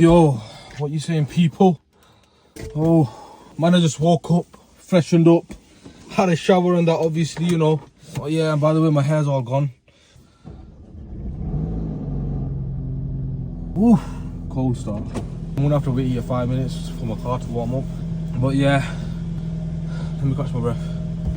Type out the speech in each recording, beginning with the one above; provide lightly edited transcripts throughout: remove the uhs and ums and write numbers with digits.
Yo, what you saying, people? Oh, man, I just woke up, freshened up, had a shower and that, obviously, you know. Oh yeah, and by the way, my hair's all gone. Ooh, cold start. I'm gonna have to wait here 5 minutes for my car to warm up. But yeah, let me catch my breath.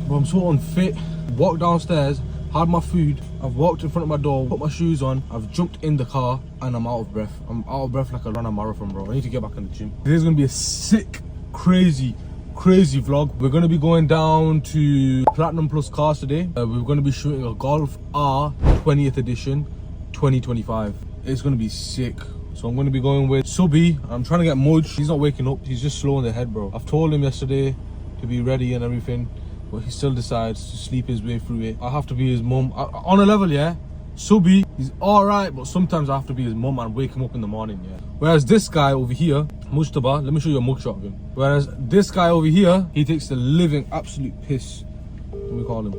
But I'm so unfit. Walked downstairs, had my food, I've walked in front of my door, put my shoes on, I've jumped in the car, and I'm out of breath. I'm out of breath like I ran a marathon, bro. I need to get back in the gym. This is gonna be a sick, crazy vlog. We're gonna be going down to Platinum Plus Cars today. We're gonna be shooting a Golf R 20th edition 2025. It's gonna be sick. So I'm gonna be going with Subby. I'm trying to get Mudge. He's not waking up, he's just slow in the head, bro. I've told him yesterday to be ready and everything, but he still decides to sleep his way through it. I have to be his mum. On a level, yeah, Subby, he's alright, but sometimes I have to be his mum and wake him up in the morning, yeah. Whereas this guy over here, Mujtaba, let me show you a mugshot of him. Whereas this guy over here, he takes the living absolute piss. What do we call him?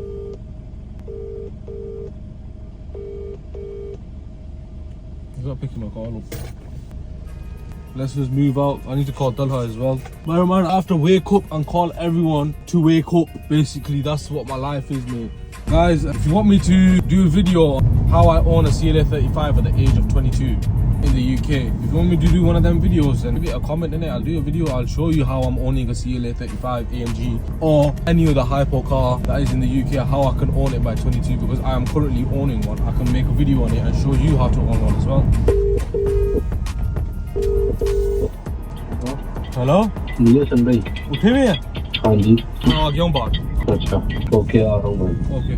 He's not picking my call up. Let's just move out. I need to call Dalha as well. Man, I have to wake up and call everyone to wake up. Basically, that's what my life is, mate. Guys, if you want me to do a video on how I own a CLA 35 at the age of 22 in the UK, if you want me to do one of them videos, then leave a comment in it. I'll do a video. I'll show you how I'm owning a CLA 35 AMG or any other hyper car that is in the UK, how I can own it by 22, because I am currently owning one. I can make a video on it and show you how to own one as well. Hello ये सन भाई उठे हुए हैं? हाँ जी हाँ क्यों बात? अच्छा ओके आ रहा हूँ भाई Okay.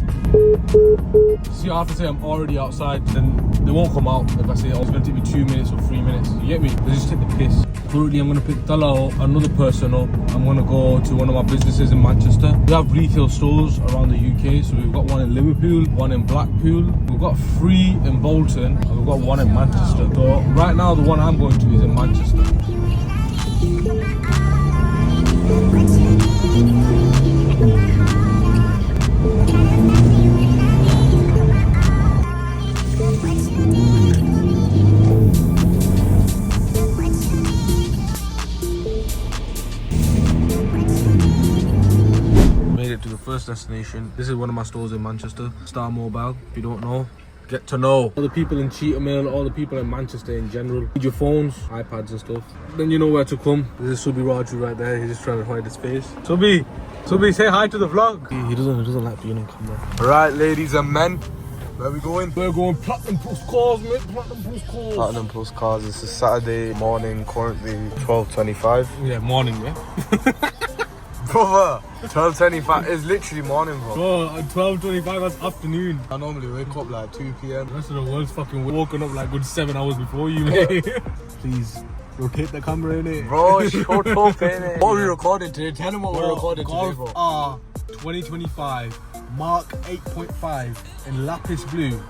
See, I have to say I'm already outside, then they won't come out if I say, oh, it's going to take me 2 minutes or 3 minutes. You get me? They just take the piss. Currently, I'm going to pick Tala or another person up. I'm going to go to one of my businesses in Manchester. We have retail stores around the UK, so we've got one in Liverpool, one in Blackpool, we've got 3 in Bolton, and we've got one in Manchester. So right now, the one I'm going to is in Manchester. Made it to the first destination. This is one of my stores in Manchester, Star Mobile. If you don't know, get to know all the people in Cheetah Mill, all the people in Manchester in general. Need your phones, iPads and stuff. Then you know where to come. This is Subby Raju right there. He's just trying to hide his face. Subby, say hi to the vlog. He doesn't like being on camera. Right, ladies and men, where are we going? We're going Platinum Plus Cars, mate. Platinum Plus Cars. Platinum Plus Cars. It's a Saturday morning, currently 12:25. Yeah, morning, yeah. Brother, 12:25 is literally morning, bro. Bro, 12:25 that's afternoon. I normally wake up like 2 p.m. The rest of the world's fucking woken up like good 7 hours before you, mate. Please, rotate the camera in it. Bro, shut up, innit? What are we recording today? Tell them what we're recording today, bro. R 2025 Mark 8.5 in lapis blue.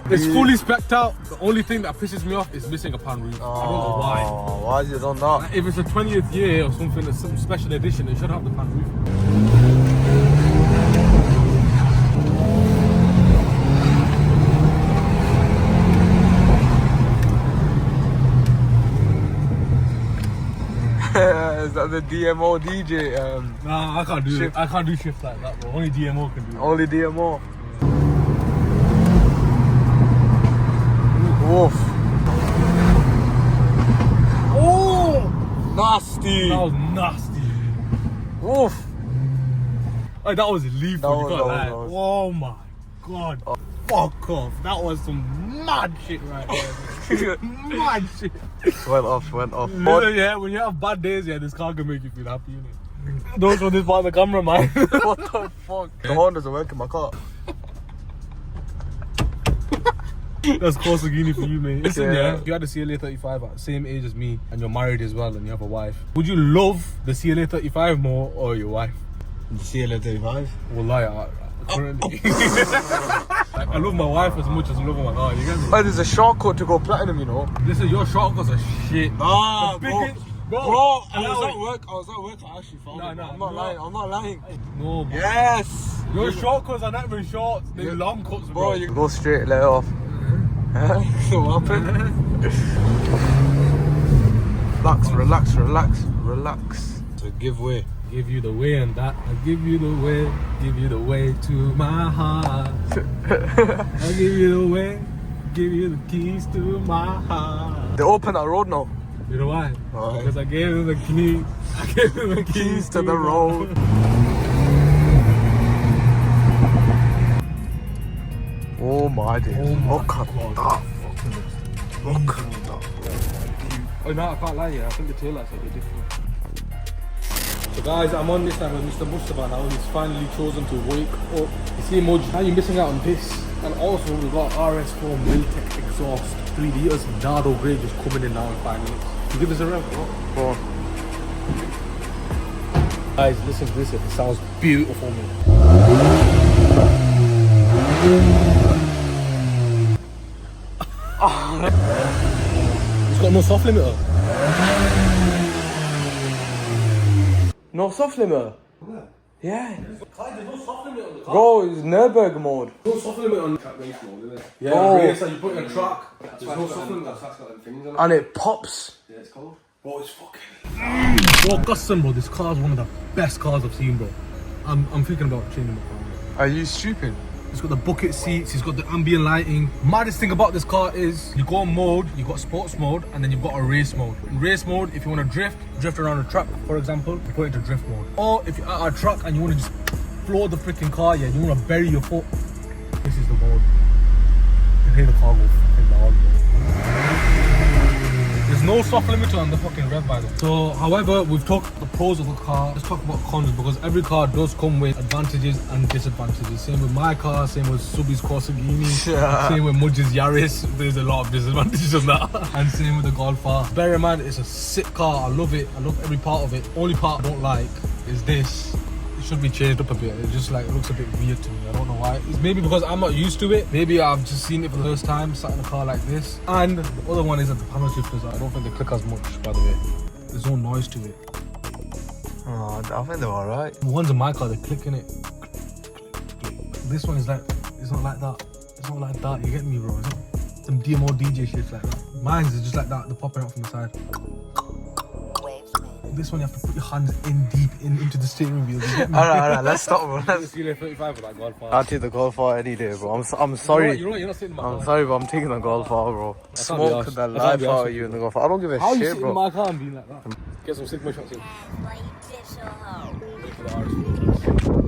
It's fully specced out. The only thing that pisses me off is missing a pan roof. I don't know why. Why is it on that? Like, if it's a 20th year or something, it's some special edition, it should have the pan roof. Is that the DMO DJ? Nah, I can't do it. I can't do shifts like that, bro. Only DMO can do it. Only DMO. Oof. Oh! Nasty! That was nasty. Oof. Hey, that was lethal. Oh my god. Oh. Fuck off. That was some mad shit right there. Mad shit. Went off. Yeah, when you have bad days, yeah, this car can make you feel happy, innit? Don't show this part of the camera, man. What the fuck? The horn doesn't work in my car. That's Corsagini for you, mate. Listen, yeah, if you had a CLA 35 at the same age as me and you're married as well and you have a wife, would you love the CLA 35 more or your wife? The CLA 35? Wallahi, currently. Like, I love my wife as much as I love my car, you get me? But there's a shortcut to go platinum, you know. Listen, your shortcuts are shit. Nah, bro, I was at work, I actually found it. I'm not lying. No, bro. Yes! Your shortcuts are not even shorts, they're long cuts, bro. You go straight, let it off. What happened? Relax, relax, relax. So give way. Give you the way and that. I'll give you the way. Give you the way to my heart. I'll give you the way. Give you the keys to my heart. They open that road now. You know why? Why? Because I gave him the key. I gave him the Keys to the road. Oh my days. Look at that. Look at that. Oh no, I can't lie, yeah. I think the tail lights are a bit different. So guys, I'm on this time with Mr. Mustafa now. He's finally chosen to wake up. You see, Moj, now you're missing out on this. And also we've got RS4 MILLTEK Exhaust 3 litres Nardo Grey just coming in now in 5 minutes. You give us a rev, bro. Go on. Guys, listen to this. It sounds beautiful, man. It's got no soft limiter. No soft limiter? Yeah. There's no soft limiter on the car. Bro, it's Nürburgring mode. No soft limiter on track race mode, isn't it? Yeah, Oh. race, you put it in a track. There's no soft limiter. And it pops. Yeah, it's cold. Bro, it's fucking. Bro, custom, bro. This car is one of the best cars I've seen, bro. I'm thinking about changing my car. Are you stupid? It's got the bucket seats, it's got the ambient lighting. Maddest thing about this car is you go on mode, you got sports mode, and then you've got a race mode. In race mode, if you want to drift around a track, for example, you put it into drift mode. Or if you're at a track and you want to just floor the freaking car, yeah, you want to bury your foot, this is the mode. You can hear the car go fucking loud, bro. There's no soft limiter on the fucking rev, by the way. So, however, we've talked the pros of the car. Let's talk about cons, because every car does come with advantages and disadvantages. Same with my car, same with Subby's Corsagini, same with Mudge's Yaris. There's a lot of disadvantages on that. And same with the Golf R. Bear in mind, it's a sick car. I love it. I love every part of it. Only part I don't like is this. It should be changed up a bit. It just like, it looks a bit weird to me. I don't know why. It's maybe because I'm not used to it. Maybe I've just seen it for the first time, sat in a car like this. And the other one is that the panel shifters, I don't think they click as much, by the way. There's no noise to it. Oh, I think they're alright. The ones in my car, they're clicking it. This one is like, it's not like that. It's not like that, you get me, bro? It's not some DMO DJ shit like that. Mine's is just like that, they're popping out from the side. This one you have to put your hands in deep into the steering wheel. Alright, let's stop, bro. Let's get 35 for that Golf R. I'll take the Golf R any day, bro. I'm sorry. You know what? You're not sitting in my car. I'm sorry, but I'm taking the Golf R, bro. Smoke the life out of you in the Golf R. I don't give a How you shit, sitting bro. in my car and being like that? Get some Sigma shots in. Wait for the RS4.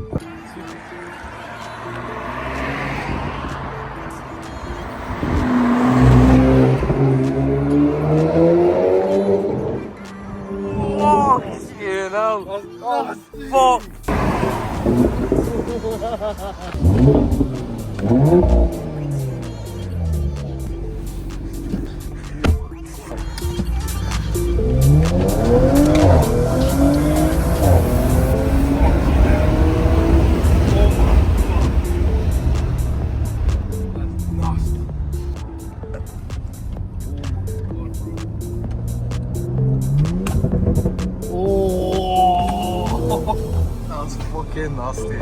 You know. Oh, fuck. That's fucking nasty.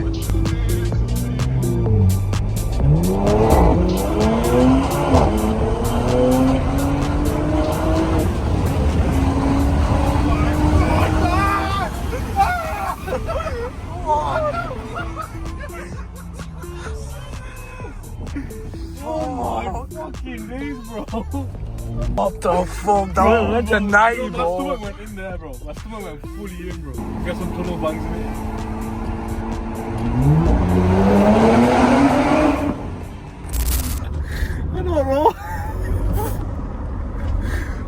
Oh my fucking days, bro. What the fuck? That went to 90, My bro. stomach went in there, bro. My stomach went fully in, bro. Get some tunnel bangs in it. I know, bro.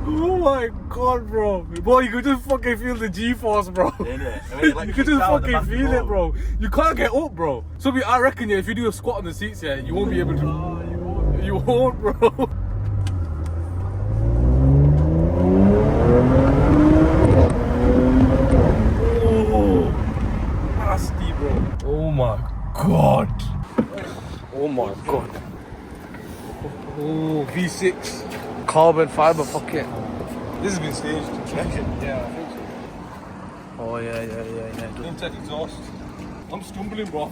Oh my god, bro. Boy, you could just fucking feel the G-force, bro. You could just fucking feel it, bro. You can't get up, bro. So I reckon, yeah, if you do a squat on the seats, yeah, you won't be able to. You won't, bro. Oh, nasty, bro. Oh my god. Oh my god. Oh, V6. Carbon fiber, fuck it. This has been staged. Yeah, I think so. Oh, yeah. MILLTEK Exhaust. I'm stumbling, bro.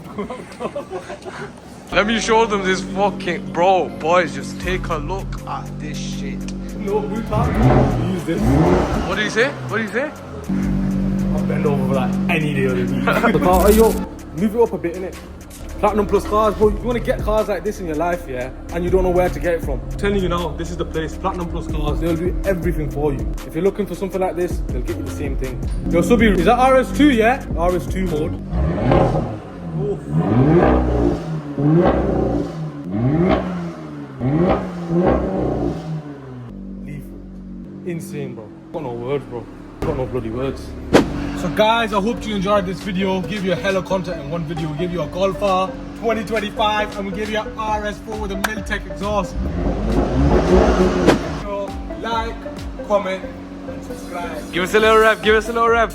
Let me show them this fucking... Bro, boys, just take a look at this shit. no blue top, you use this. What did he say? What did he say? I'll bend over for like any day of the week. The car, hey, yo, move it up a bit, innit? Platinum Plus cars, bro. You want to get cars like this in your life, yeah? And you don't know where to get it from. I'm telling you now, this is the place. Platinum Plus cars, they'll do everything for you. If you're looking for something like this, they'll get you the same thing. Yo, Subby, is that RS2, yeah? RS2 mode. Lethal. Insane, bro. Got no words, bro. Got no bloody words. So guys, I hope you enjoyed this video. Give you a hell of content in one video. We give you a Golfer 2025 and we give you an RS4 with a MILLTEK exhaust. So like, comment, and subscribe. Give us a little rev, give us a little rev.